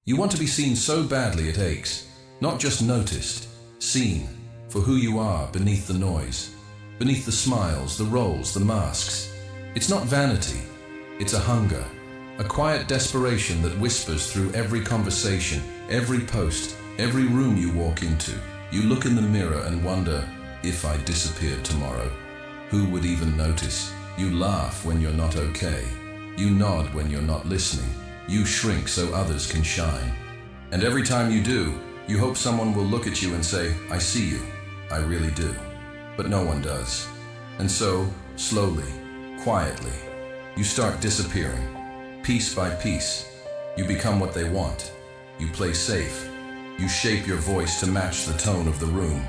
You want to be seen so badly it aches, not just noticed, seen for who you are beneath the noise, beneath the smiles, the roles, the masks. It's not vanity, it's a hunger, a quiet desperation that whispers through every conversation, every post, every room you walk into. You look in the mirror and wonder, if I disappeared tomorrow, who would even notice? You laugh when you're not okay. You nod when you're not listening. You shrink so others can shine. And every time you do, you hope someone will look at you and say, I see you. I really do. But no one does. And so, slowly, quietly, you start disappearing. Piece by piece, you become what they want. You play safe. You shape your voice to match the tone of the room.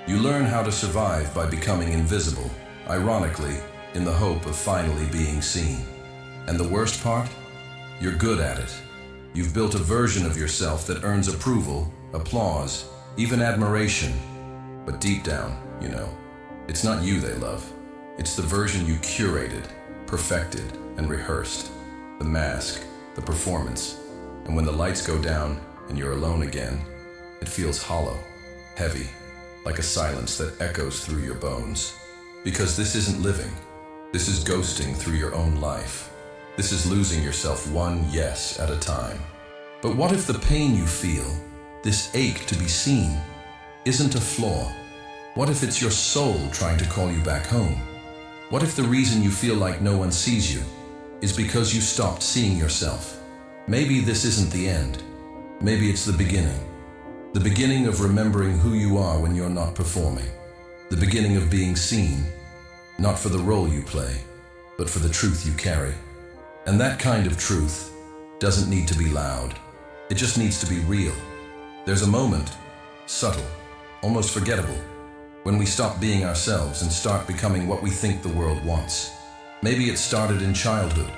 You learn how to survive by becoming invisible, ironically, in the hope of finally being seen. And the worst part? You're good at it. You've built a version of yourself that earns approval, applause, even admiration. But deep down, it's not you they love. It's the version you curated, perfected, and rehearsed. The mask, the performance. And when the lights go down and you're alone again, it feels hollow, heavy, like a silence that echoes through your bones. Because this isn't living. This is ghosting through your own life. This is losing yourself one yes at a time. But what if the pain you feel, this ache to be seen, isn't a flaw? What if it's your soul trying to call you back home? What if the reason you feel like no one sees you is because you stopped seeing yourself? Maybe this isn't the end. Maybe it's the beginning. The beginning of remembering who you are when you're not performing. The beginning of being seen, not for the role you play, but for the truth you carry. And that kind of truth doesn't need to be loud. It just needs to be real. There's a moment, subtle, almost forgettable, when we stop being ourselves and start becoming what we think the world wants. Maybe it started in childhood,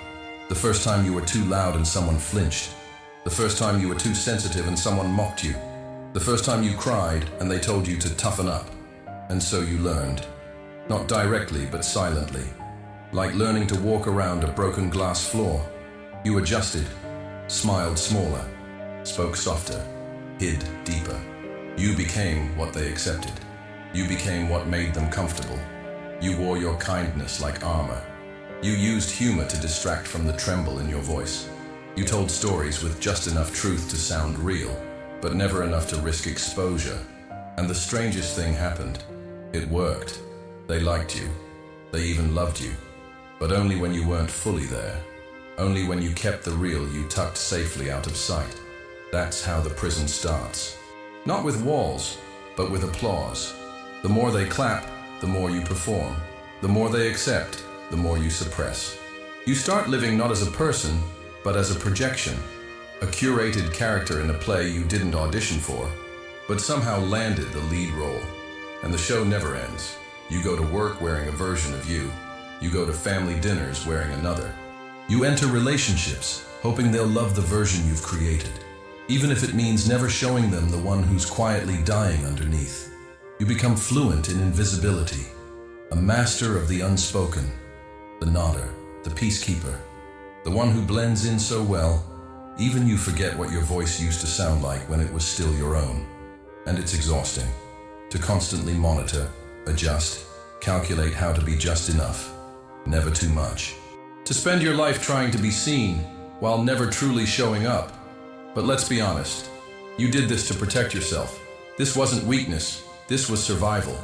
the first time you were too loud and someone flinched, the first time you were too sensitive and someone mocked you, the first time you cried and they told you to toughen up. And so you learned, not directly but silently, like learning to walk around a broken glass floor. You adjusted, smiled smaller, spoke softer, hid deeper. You became what they accepted. You became what made them comfortable. You wore your kindness like armor. You used humor to distract from the tremble in your voice. You told stories with just enough truth to sound real, but never enough to risk exposure. And the strangest thing happened. It worked. They liked you. They even loved you. But only when you weren't fully there. Only when you kept the real you tucked safely out of sight. That's how the prison starts. Not with walls, but with applause. The more they clap, the more you perform. The more they accept, the more you suppress. You start living not as a person, but as a projection. A curated character in a play you didn't audition for, but somehow landed the lead role. And the show never ends. You go to work wearing a version of you. You go to family dinners wearing another. You enter relationships, hoping they'll love the version you've created, even if it means never showing them the one who's quietly dying underneath. You become fluent in invisibility, a master of the unspoken, the nodder, the peacekeeper, the one who blends in so well, even you forget what your voice used to sound like when it was still your own. And it's exhausting to constantly monitor, adjust, calculate how to be just enough, never too much. To spend your life trying to be seen while never truly showing up. But let's be honest, you did this to protect yourself. This wasn't weakness, this was survival.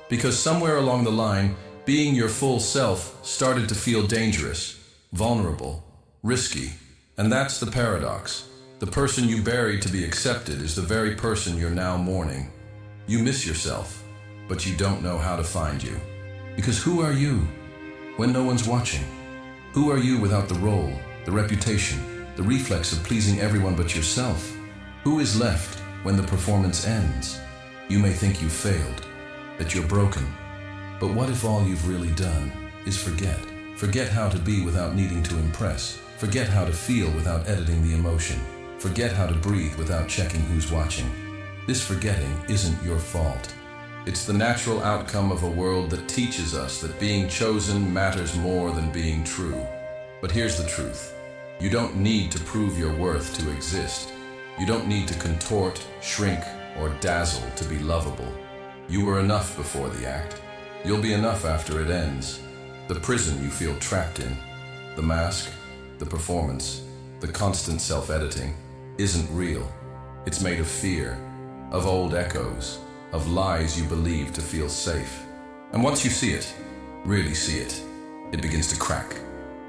Because somewhere along the line, being your full self started to feel dangerous, vulnerable, risky. And that's the paradox. The person you buried to be accepted is the very person you're now mourning. You miss yourself, but you don't know how to find you. Because who are you when no one's watching? Who are you without the role, the reputation, the reflex of pleasing everyone but yourself? Who is left when the performance ends? You may think you failed, that you're broken. But what if all you've really done is forget? Forget how to be without needing to impress. Forget how to feel without editing the emotion. Forget how to breathe without checking who's watching. This forgetting isn't your fault. It's the natural outcome of a world that teaches us that being chosen matters more than being true. But here's the truth. You don't need to prove your worth to exist. You don't need to contort, shrink, or dazzle to be lovable. You were enough before the act. You'll be enough after it ends. The prison you feel trapped in, the mask, the performance, the constant self-editing, isn't real. It's made of fear, of old echoes, of lies you believe to feel safe. And once you see it, really see it, it begins to crack.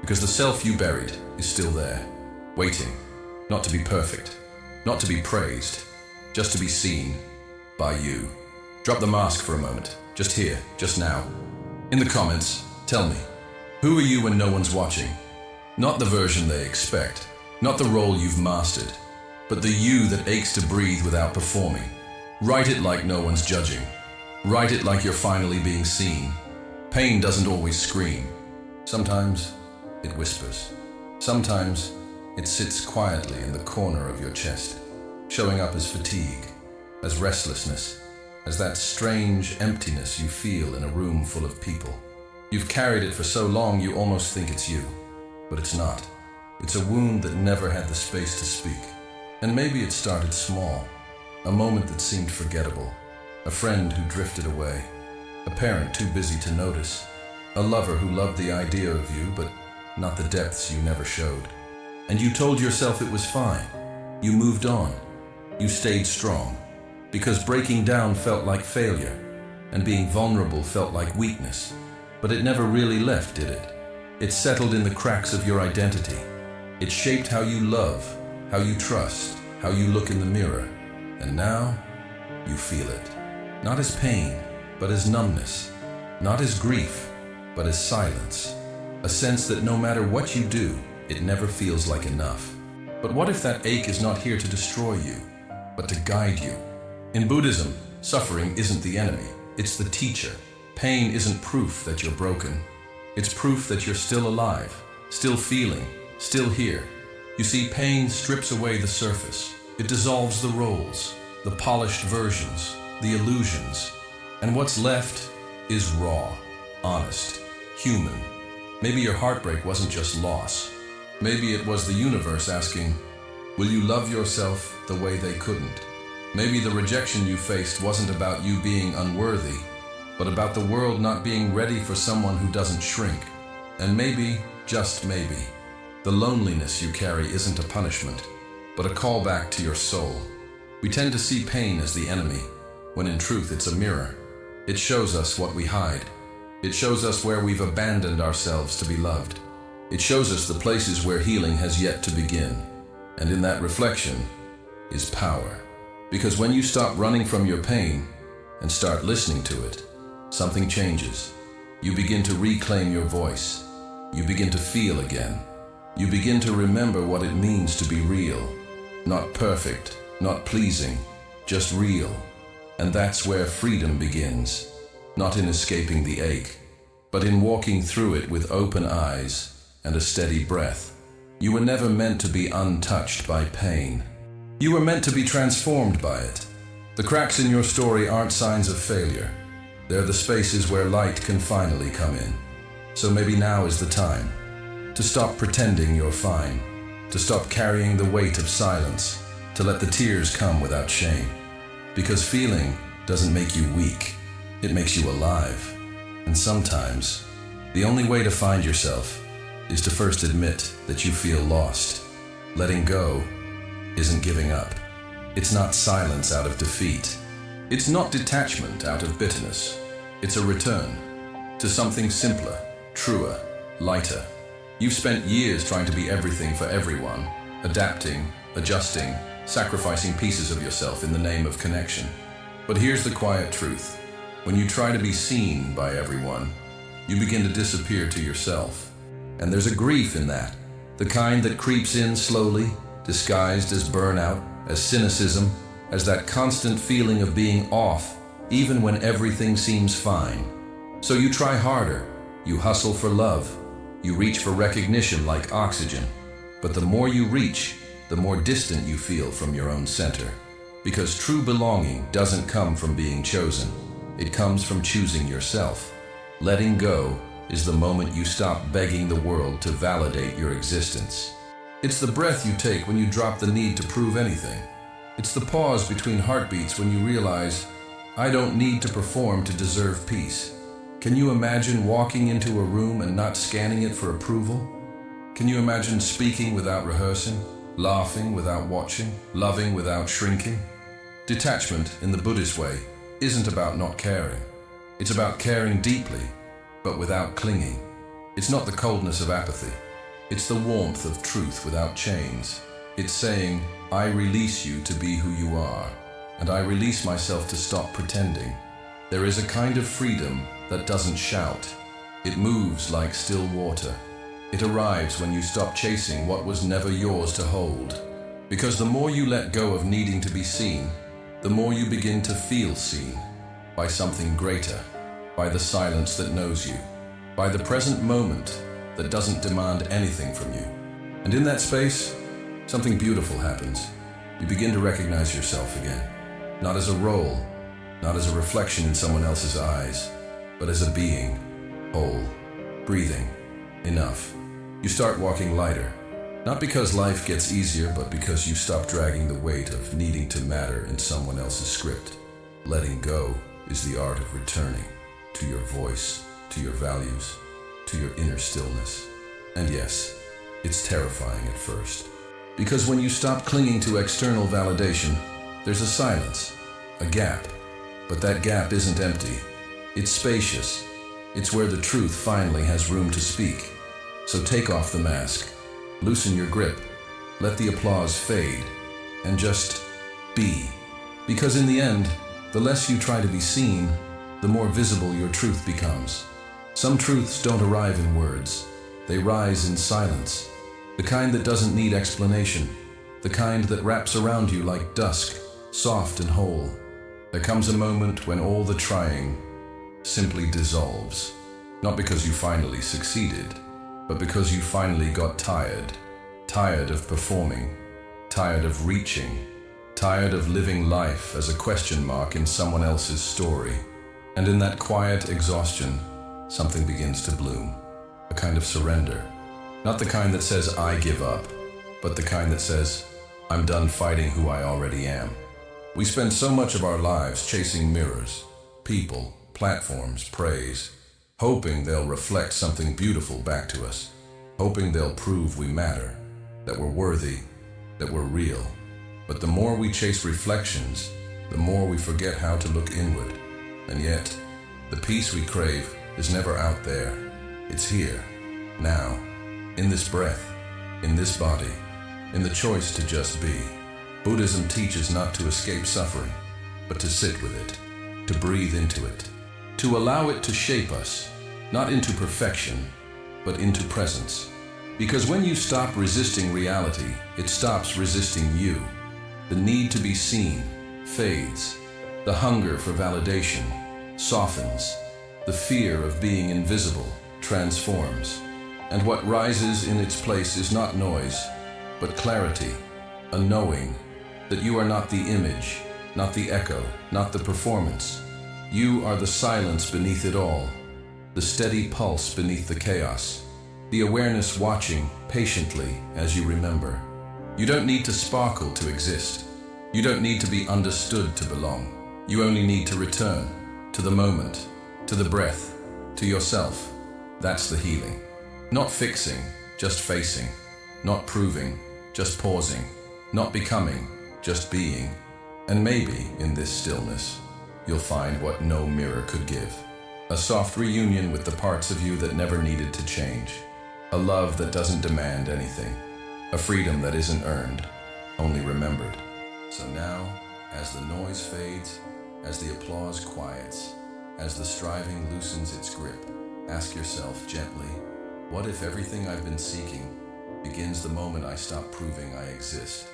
Because the self you buried is still there, waiting, not to be perfect, not to be praised, just to be seen by you. Drop the mask for a moment, just here, just now. In the comments, tell me, who are you when no one's watching? Not the version they expect, not the role you've mastered, but the you that aches to breathe without performing. Write it like no one's judging. Write it like you're finally being seen. Pain doesn't always scream. Sometimes it whispers. Sometimes it sits quietly in the corner of your chest, showing up as fatigue, as restlessness, as that strange emptiness you feel in a room full of people. You've carried it for so long you almost think it's you, but it's not. It's a wound that never had the space to speak. And maybe it started small, a moment that seemed forgettable, a friend who drifted away, a parent too busy to notice, a lover who loved the idea of you but not the depths you never showed. And you told yourself it was fine. You moved on. You stayed strong. Because breaking down felt like failure, and being vulnerable felt like weakness. But it never really left, did it? It settled in the cracks of your identity. It shaped how you love, how you trust, how you look in the mirror. And now, you feel it. Not as pain, but as numbness. Not as grief, but as silence. A sense that no matter what you do, it never feels like enough. But what if that ache is not here to destroy you, but to guide you? In Buddhism, suffering isn't the enemy, it's the teacher. Pain isn't proof that you're broken. It's proof that you're still alive, still feeling, still here. You see, pain strips away the surface. It dissolves the roles, the polished versions, the illusions. And what's left is raw, honest, human. Maybe your heartbreak wasn't just loss. Maybe it was the universe asking, will you love yourself the way they couldn't? Maybe the rejection you faced wasn't about you being unworthy, but about the world not being ready for someone who doesn't shrink. And maybe, just maybe, the loneliness you carry isn't a punishment, but a callback to your soul. We tend to see pain as the enemy, when in truth it's a mirror. It shows us what we hide. It shows us where we've abandoned ourselves to be loved. It shows us the places where healing has yet to begin. And in that reflection is power. Because when you stop running from your pain and start listening to it, something changes. You begin to reclaim your voice. You begin to feel again. You begin to remember what it means to be real. Not perfect, not pleasing, just real. And that's where freedom begins. Not in escaping the ache, but in walking through it with open eyes and a steady breath. You were never meant to be untouched by pain. You were meant to be transformed by it. The cracks in your story aren't signs of failure. They're the spaces where light can finally come in. So maybe now is the time to stop pretending you're fine, to stop carrying the weight of silence, to let the tears come without shame. Because feeling doesn't make you weak, it makes you alive. And sometimes, the only way to find yourself is to first admit that you feel lost. Letting go isn't giving up. It's not silence out of defeat. It's not detachment out of bitterness. It's a return to something simpler, truer, lighter. You've spent years trying to be everything for everyone, adapting, adjusting, sacrificing pieces of yourself in the name of connection. But here's the quiet truth. When you try to be seen by everyone, you begin to disappear to yourself. And there's a grief in that, the kind that creeps in slowly, disguised as burnout, as cynicism, as that constant feeling of being off, even when everything seems fine. So you try harder, you hustle for love, you reach for recognition like oxygen. But the more you reach, the more distant you feel from your own center. Because true belonging doesn't come from being chosen. It comes from choosing yourself. Letting go is the moment you stop begging the world to validate your existence. It's the breath you take when you drop the need to prove anything. It's the pause between heartbeats when you realize, I don't need to perform to deserve peace. Can you imagine walking into a room and not scanning it for approval? Can you imagine speaking without rehearsing, laughing without watching, loving without shrinking? Detachment, in the Buddhist way, isn't about not caring. It's about caring deeply, but without clinging. It's not the coldness of apathy. It's the warmth of truth without chains. It's saying, I release you to be who you are, and I release myself to stop pretending. There is a kind of freedom that doesn't shout. It moves like still water. It arrives when you stop chasing what was never yours to hold. Because the more you let go of needing to be seen, the more you begin to feel seen by something greater, by the silence that knows you, by the present moment that doesn't demand anything from you. And in that space, something beautiful happens. You begin to recognize yourself again, not as a role, not as a reflection in someone else's eyes, but as a being, whole, breathing, enough. You start walking lighter, not because life gets easier, but because you stop dragging the weight of needing to matter in someone else's script. Letting go is the art of returning to your voice, to your values, to your inner stillness. And yes, it's terrifying at first. Because when you stop clinging to external validation, there's a silence, a gap. But that gap isn't empty. It's spacious. It's where the truth finally has room to speak. So take off the mask, loosen your grip, let the applause fade, and just be. Because in the end, the less you try to be seen, the more visible your truth becomes. Some truths don't arrive in words. They rise in silence. The kind that doesn't need explanation. The kind that wraps around you like dusk, soft and whole. There comes a moment when all the trying simply dissolves. Not because you finally succeeded, but because you finally got tired. Tired of performing. Tired of reaching. Tired of living life as a question mark in someone else's story. And in that quiet exhaustion, something begins to bloom. A kind of surrender. Not the kind that says, I give up, but the kind that says, I'm done fighting who I already am. We spend so much of our lives chasing mirrors, people, platforms, praise, hoping they'll reflect something beautiful back to us, hoping they'll prove we matter, that we're worthy, that we're real. But the more we chase reflections, the more we forget how to look inward. And yet, the peace we crave is never out there. It's here, now, in this breath, in this body, in the choice to just be. Buddhism teaches not to escape suffering, but to sit with it, to breathe into it, to allow it to shape us, not into perfection, but into presence. Because when you stop resisting reality, it stops resisting you. The need to be seen fades. The hunger for validation softens. The fear of being invisible transforms. And what rises in its place is not noise, but clarity, a knowing that you are not the image, not the echo, not the performance. You are the silence beneath it all, the steady pulse beneath the chaos, the awareness watching patiently as you remember. You don't need to sparkle to exist. You don't need to be understood to belong. You only need to return to the moment, to the breath, to yourself. That's the healing. Not fixing, just facing. Not proving, just pausing. Not becoming, just being. And maybe in this stillness, you'll find what no mirror could give. A soft reunion with the parts of you that never needed to change. A love that doesn't demand anything. A freedom that isn't earned, only remembered. So now, as the noise fades, as the applause quiets, as the striving loosens its grip, ask yourself gently, what if everything I've been seeking begins the moment I stop proving I exist?